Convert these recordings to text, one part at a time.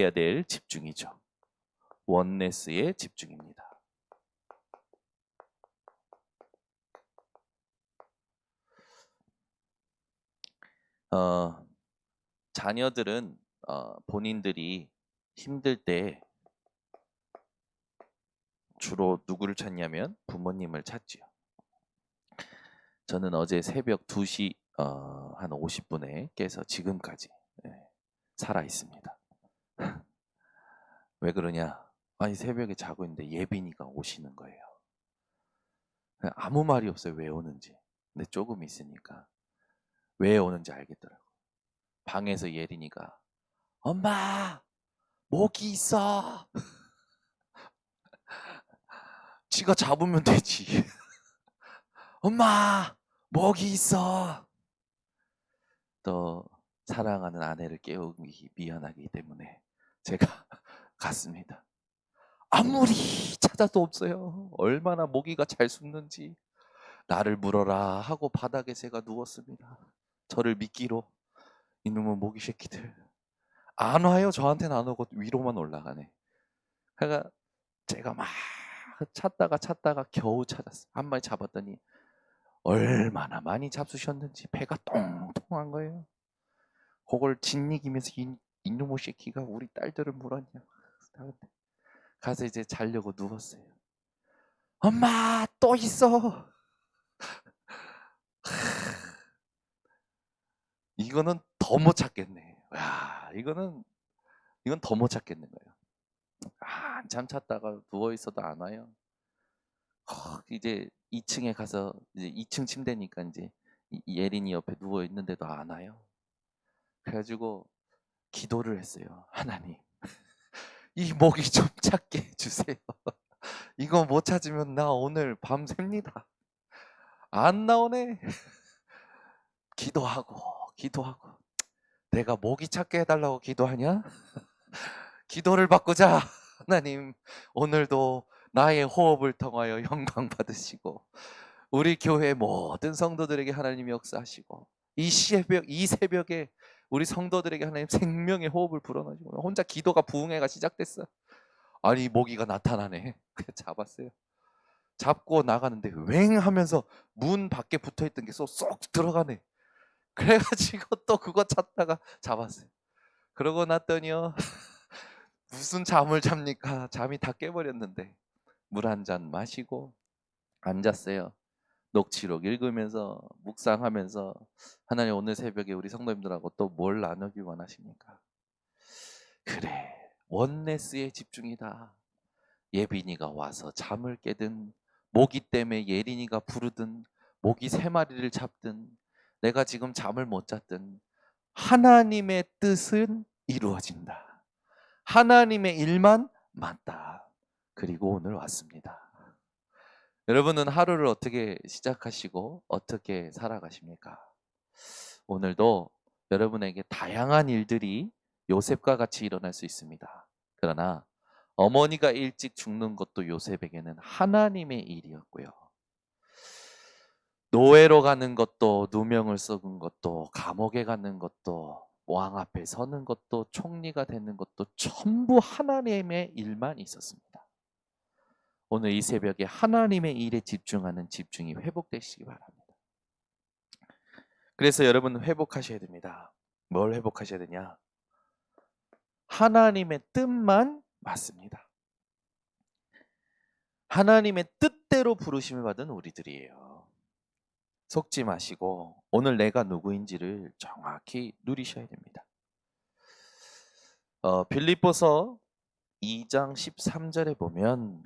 해야 될 집중이죠. 원네스의 집중입니다. 자녀들은 본인들이 힘들 때 주로 누구를 찾냐면 부모님을 찾지요. 저는 어제 새벽 2시 한 50분에 깨서 지금까지 살아 있습니다. 왜 그러냐? 아니 새벽에 자고 있는데 예빈이가 오시는 거예요. 아무 말이 없어요. 왜 오는지. 근데 조금 있으니까 왜 오는지 알겠더라고. 방에서 예린이가 엄마 모기 있어. 지가 잡으면 되지. 엄마 모기 있어. 또 사랑하는 아내를 깨우기 미안하기 때문에 제가 갔습니다. 아무리 찾아도 없어요. 얼마나 모기가 잘 숨는지. 나를 물어라 하고 바닥에 제가 누웠습니다. 저를 미끼로. 이놈의 모기 새끼들. 안 와요. 저한테는 안 오고 위로만 올라가네. 그러니까 제가 막 찾다가 겨우 찾았어요. 한 마리 잡았더니 얼마나 많이 잡수셨는지 배가 똥똥한 거예요. 그걸 짓이기면서 이놈의 새끼가 우리 딸들을 물었냐. 가서 이제 자려고 누웠어요. 엄마 또 있어. 이거는 더 못 찾겠네. 야, 이건 더 못 찾겠는 거예요. 한참 찾다가 누워 있어도 안 와요. 이제 2층에 가서 이제 2층 침대니까 이제 예린이 옆에 누워 있는데도 안 와요. 그래가지고 기도를 했어요. 하나님, 이 모기 좀 찾게 해주세요. 이거 못 찾으면 나 오늘 밤 샙니다. 안 나오네. 기도하고 내가 모기 찾게 해달라고 기도하냐? 기도를 바꾸자. 하나님, 오늘도 나의 호흡을 통하여 영광 받으시고 우리 교회 모든 성도들에게 하나님이 역사하시고 이 새벽에 우리 성도들에게 하나님 생명의 호흡을 불어넣으시고 혼자 기도가 부흥회가 시작됐어. 아니 모기가 나타나네. 그냥 잡았어요. 잡고 나가는데 웽 하면서 문 밖에 붙어있던 게 쏙 들어가네. 그래가지고 또 그거 찾다가 잡았어요. 그러고 났더니요 무슨 잠을 잡니까? 잠이 다 깨버렸는데 물 한 잔 마시고 앉았어요. 녹취록 읽으면서 묵상하면서 하나님 오늘 새벽에 우리 성도님들하고 또 뭘 나누기 원하십니까? 그래 원네스의 집중이다. 예빈이가 와서 잠을 깨든 모기 때문에 예린이가 부르든 모기 3마리를 잡든 내가 지금 잠을 못 잤든 하나님의 뜻은 이루어진다. 하나님의 일만 맞다. 그리고 오늘 왔습니다. 여러분은 하루를 어떻게 시작하시고 어떻게 살아가십니까? 오늘도 여러분에게 다양한 일들이 요셉과 같이 일어날 수 있습니다. 그러나 어머니가 일찍 죽는 것도 요셉에게는 하나님의 일이었고요. 노예로 가는 것도 누명을 썩은 것도 감옥에 가는 것도 왕 앞에 서는 것도 총리가 되는 것도 전부 하나님의 일만 있었습니다. 오늘 이 새벽에 하나님의 일에 집중하는 집중이 회복되시기 바랍니다. 그래서 여러분 회복하셔야 됩니다. 뭘 회복하셔야 되냐? 하나님의 뜻만 맞습니다. 하나님의 뜻대로 부르심을 받은 우리들이에요. 속지 마시고 오늘 내가 누구인지를 정확히 누리셔야 됩니다. 빌립보서 2장 13절에 보면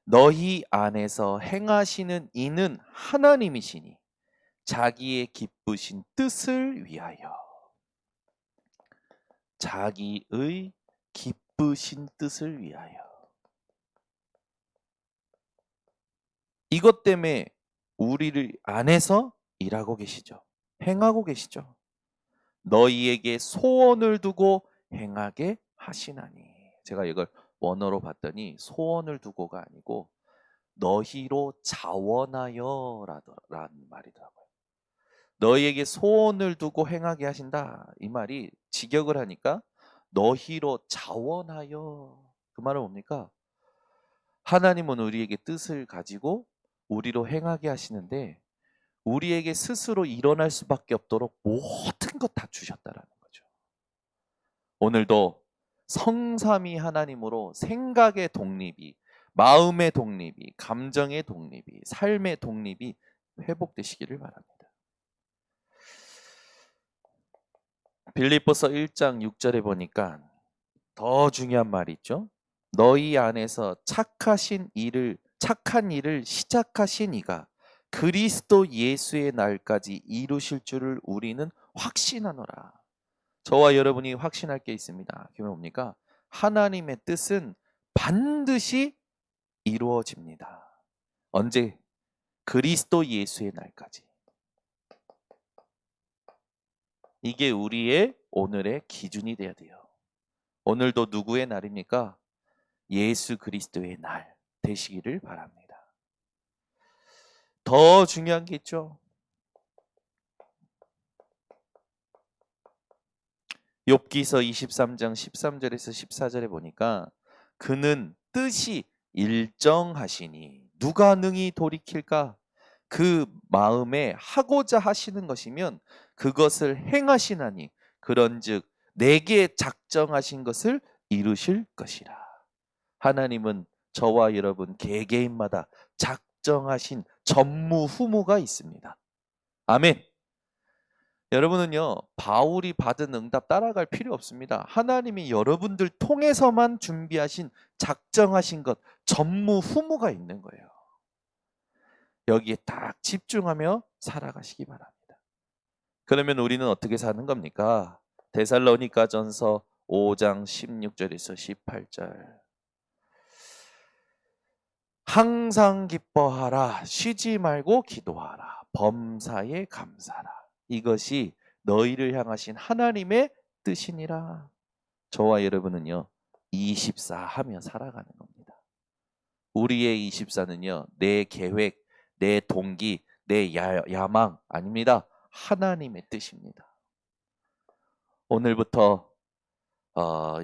너희 안에서 행하시는 이는 하나님이시니 자기의 기쁘신 뜻을 위하여 자기의 기쁘신 뜻을 위하여 이것 때문에 우리를 안에서 일하고 계시죠. 행하고 계시죠. 너희에게 소원을 두고 행하게 하시나니. 제가 이걸 원어로 봤더니 소원을 두고가 아니고 너희로 자원하여 라는 말이더라고요. 너희에게 소원을 두고 행하게 하신다. 이 말이 직역을 하니까 너희로 자원하여. 그 말은 뭡니까? 하나님은 우리에게 뜻을 가지고 우리로 행하게 하시는데 우리에게 스스로 일어날 수밖에 없도록 모든 것 다 주셨다라는 거죠. 오늘도 성삼위 하나님으로 생각의 독립이, 마음의 독립이, 감정의 독립이, 삶의 독립이 회복되시기를 바랍니다. 빌립보서 1장 6절에 보니까 더 중요한 말이 있죠. 너희 안에서 착한 일을 시작하신 이가 그리스도 예수의 날까지 이루실 줄을 우리는 확신하노라. 저와 여러분이 확신할 게 있습니다. 그게 뭡니까? 하나님의 뜻은 반드시 이루어집니다. 언제? 그리스도 예수의 날까지. 이게 우리의 오늘의 기준이 돼야 돼요. 오늘도 누구의 날입니까? 예수 그리스도의 날 되시기를 바랍니다. 더 중요한 게 있죠. 욥기서 23장 13절에서 14절에 보니까 그는 뜻이 일정하시니 누가 능히 돌이킬까? 그 마음에 하고자 하시는 것이면 그것을 행하시나니 그런즉 내게 작정하신 것을 이루실 것이라. 하나님은 저와 여러분 개개인마다 작정하신 전무후무가 있습니다. 아멘. 여러분은요, 바울이 받은 응답 따라갈 필요 없습니다. 하나님이 여러분들 통해서만 준비하신 작정하신 것 전무후무가 있는 거예요. 여기에 딱 집중하며 살아가시기 바랍니다. 그러면 우리는 어떻게 사는 겁니까? 데살로니가전서 5장 16절에서 18절. 항상 기뻐하라, 쉬지 말고 기도하라, 범사에 감사라. 이것이 너희를 향하신 하나님의 뜻이니라. 저와 여러분은요 24 하며 살아가는 겁니다. 우리의 24는요 내 계획, 내 동기, 내 야망 아닙니다. 하나님의 뜻입니다. 오늘부터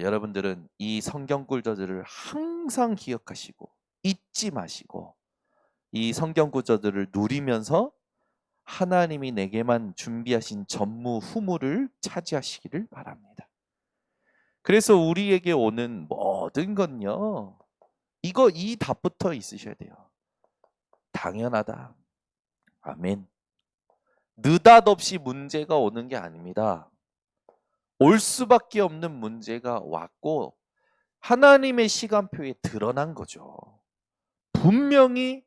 여러분들은 이 성경 구절들을 항상 기억하시고 잊지 마시고 이 성경 구절들을 누리면서 하나님이 내게만 준비하신 전무후무를 차지하시기를 바랍니다. 그래서 우리에게 오는 모든 건요. 이 답부터 있으셔야 돼요. 당연하다. 아멘. 느닷없이 문제가 오는 게 아닙니다. 올 수밖에 없는 문제가 왔고 하나님의 시간표에 드러난 거죠. 분명히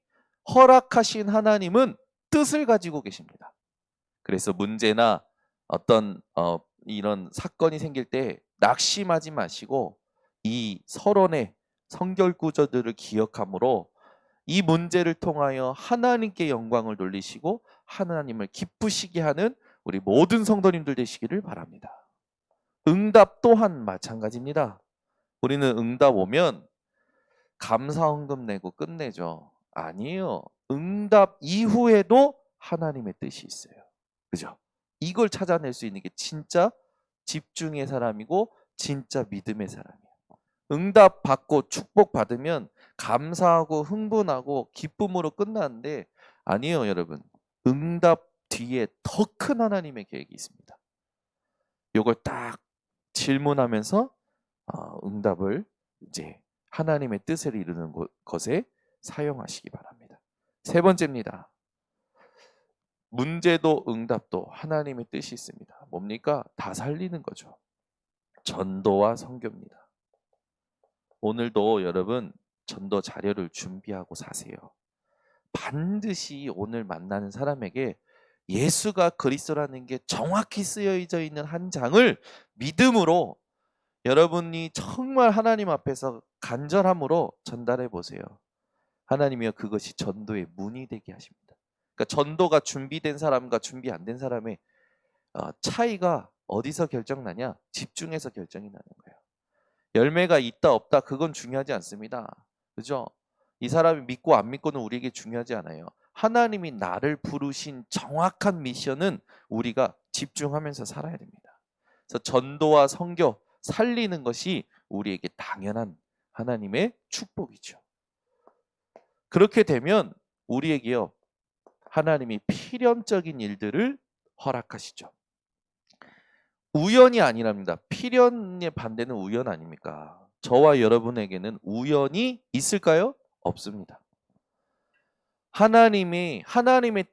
허락하신 하나님은 뜻을 가지고 계십니다. 그래서 문제나 어떤 이런 사건이 생길 때 낙심하지 마시고 이 서론의 성결 구절들을 기억함으로 이 문제를 통하여 하나님께 영광을 돌리시고 하나님을 기쁘시게 하는 우리 모든 성도님들 되시기를 바랍니다. 응답 또한 마찬가지입니다. 우리는 응답 오면 감사헌금 내고 끝내죠. 아니에요. 응답 이후에도 하나님의 뜻이 있어요. 그죠? 이걸 찾아낼 수 있는 게 진짜 집중의 사람이고 진짜 믿음의 사람이에요. 응답 받고 축복 받으면 감사하고 흥분하고 기쁨으로 끝나는데 아니에요, 여러분. 응답 뒤에 더 큰 하나님의 계획이 있습니다. 이걸 딱 질문하면서 응답을 이제 하나님의 뜻을 이루는 것에 사용하시기 바랍니다. 세 번째입니다. 문제도 응답도 하나님의 뜻이 있습니다. 뭡니까? 다 살리는 거죠. 전도와 선교입니다. 오늘도 여러분 전도 자료를 준비하고 사세요. 반드시 오늘 만나는 사람에게 예수가 그리스도라는 게 정확히 쓰여져 있는 한 장을 믿음으로 여러분이 정말 하나님 앞에서 간절함으로 전달해 보세요. 하나님이여 그것이 전도의 문이 되게 하십니다. 그러니까 전도가 준비된 사람과 준비 안 된 사람의 차이가 어디서 결정나냐? 집중해서 결정이 나는 거예요. 열매가 있다 없다 그건 중요하지 않습니다. 그죠? 이 사람이 믿고 안 믿고는 우리에게 중요하지 않아요. 하나님이 나를 부르신 정확한 미션은 우리가 집중하면서 살아야 됩니다. 그래서 전도와 선교 살리는 것이 우리에게 당연한 하나님의 축복이죠. 그렇게 되면 우리에게요, 하나님이 필연적인 일들을 허락하시죠. 우연이 아니랍니다. 필연의 반대는 우연 아닙니까? 저와 여러분에게는 우연이 있을까요? 없습니다. 하나님의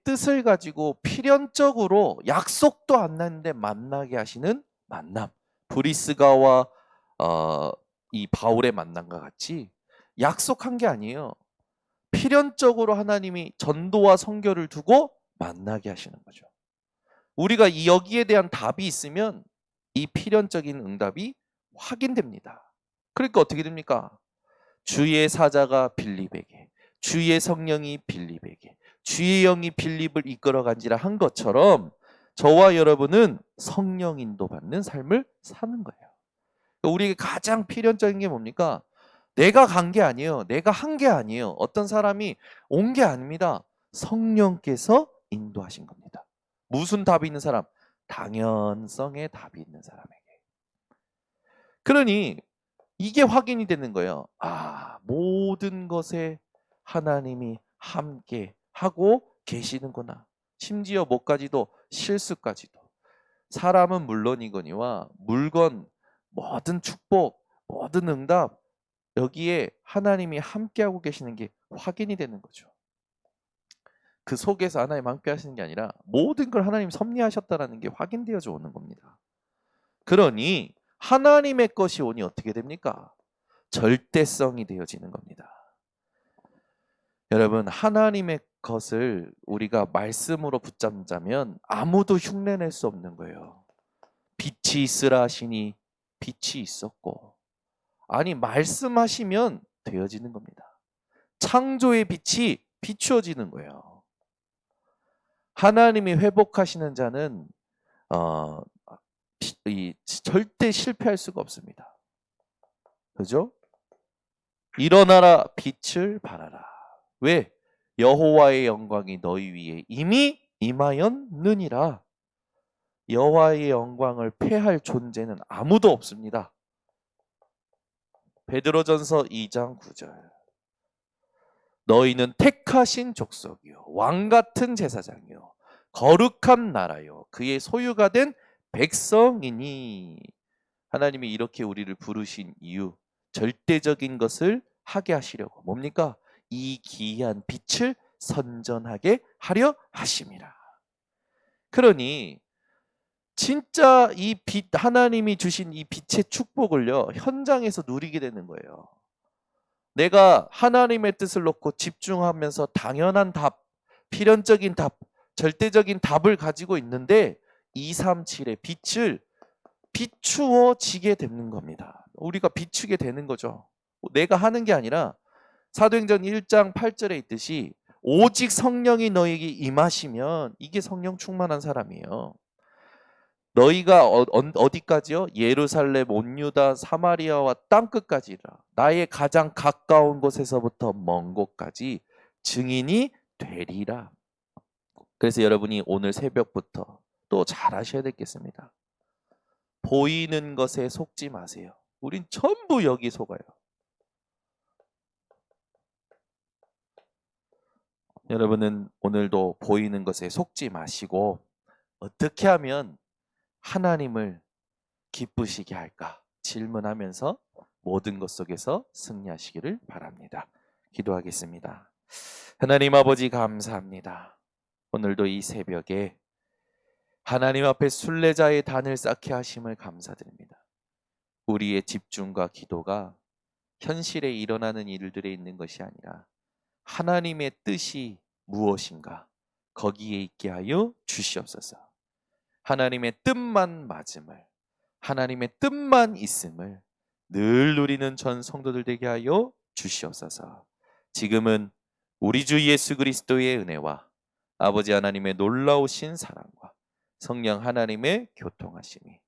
뜻을 가지고 필연적으로 약속도 안 났는데 만나게 하시는 만남. 브리스가와 이 바울의 만남과 같이 약속한 게 아니에요. 필연적으로 하나님이 전도와 선교를 두고 만나게 하시는 거죠. 우리가 여기에 대한 답이 있으면 이 필연적인 응답이 확인됩니다. 그러니까 어떻게 됩니까? 주의 사자가 빌립에게, 주의 성령이 빌립에게, 주의 영이 빌립을 이끌어간지라 한 것처럼 저와 여러분은 성령 인도받는 삶을 사는 거예요. 우리에게 가장 필연적인 게 뭡니까? 내가 간 게 아니에요. 내가 한 게 아니에요. 어떤 사람이 온 게 아닙니다. 성령께서 인도하신 겁니다. 무슨 답이 있는 사람? 당연성의 답이 있는 사람에게. 그러니 이게 확인이 되는 거예요. 아, 모든 것에 하나님이 함께 하고 계시는구나. 심지어 뭐까지도 실수까지도. 사람은 물론이거니와 물건, 모든 축복, 모든 응답, 여기에 하나님이 함께하고 계시는 게 확인이 되는 거죠. 그 속에서 하나님 함께 하시는 게 아니라 모든 걸 하나님 섭리하셨다는 게 확인되어져 오는 겁니다. 그러니 하나님의 것이 오니 어떻게 됩니까? 절대성이 되어지는 겁니다. 여러분, 하나님의 것을 우리가 말씀으로 붙잡자면 아무도 흉내낼 수 없는 거예요. 빛이 있으라 하시니 빛이 있었고, 아니 말씀하시면 되어지는 겁니다. 창조의 빛이 비추어지는 거예요. 하나님이 회복하시는 자는 절대 실패할 수가 없습니다. 그죠? 일어나라, 빛을 발하라. 왜? 여호와의 영광이 너희 위에 이미 임하였느니라. 여호와의 영광을 패할 존재는 아무도 없습니다. 베드로전서 2장 9절. 너희는 택하신 족속이요, 왕같은 제사장이요, 거룩한 나라요, 그의 소유가 된 백성이니. 하나님이 이렇게 우리를 부르신 이유, 절대적인 것을 하게 하시려고. 뭡니까? 이 기이한 빛을 선전하게 하려 하심이라. 그러니 진짜 이 빛, 하나님이 주신 이 빛의 축복을요, 현장에서 누리게 되는 거예요. 내가 하나님의 뜻을 놓고 집중하면서 당연한 답, 필연적인 답, 절대적인 답을 가지고 있는데 237의 빛을 비추어지게 되는 겁니다. 우리가 비추게 되는 거죠. 내가 하는 게 아니라 사도행전 1장 8절에 있듯이 오직 성령이 너에게 임하시면, 이게 성령 충만한 사람이에요. 너희가 어디까지요? 예루살렘, 온 유다, 사마리아와 땅끝까지라. 나의 가장 가까운 곳에서부터 먼 곳까지 증인이 되리라. 그래서 여러분이 오늘 새벽부터 또 잘 하셔야 되겠습니다. 보이는 것에 속지 마세요. 우린 전부 여기 속아요. 여러분은 오늘도 보이는 것에 속지 마시고 어떻게 하면 하나님을 기쁘시게 할까 질문하면서 모든 것 속에서 승리하시기를 바랍니다. 기도하겠습니다. 하나님 아버지, 감사합니다. 오늘도 이 새벽에 하나님 앞에 순례자의 단을 쌓게 하심을 감사드립니다. 우리의 집중과 기도가 현실에 일어나는 일들에 있는 것이 아니라 하나님의 뜻이 무엇인가 거기에 있게 하여 주시옵소서. 하나님의 뜻만 맞음을, 하나님의 뜻만 있음을 늘 누리는 전 성도들 되게 하여 주시옵소서. 지금은 우리 주 예수 그리스도의 은혜와 아버지 하나님의 놀라우신 사랑과 성령 하나님의 교통하심이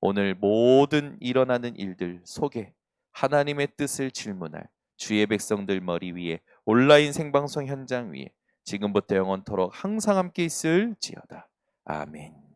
오늘 모든 일어나는 일들 속에 하나님의 뜻을 질문할 주의 백성들 머리 위에, 온라인 생방송 현장 위에 지금부터 영원토록 항상 함께 있을지어다. 아멘.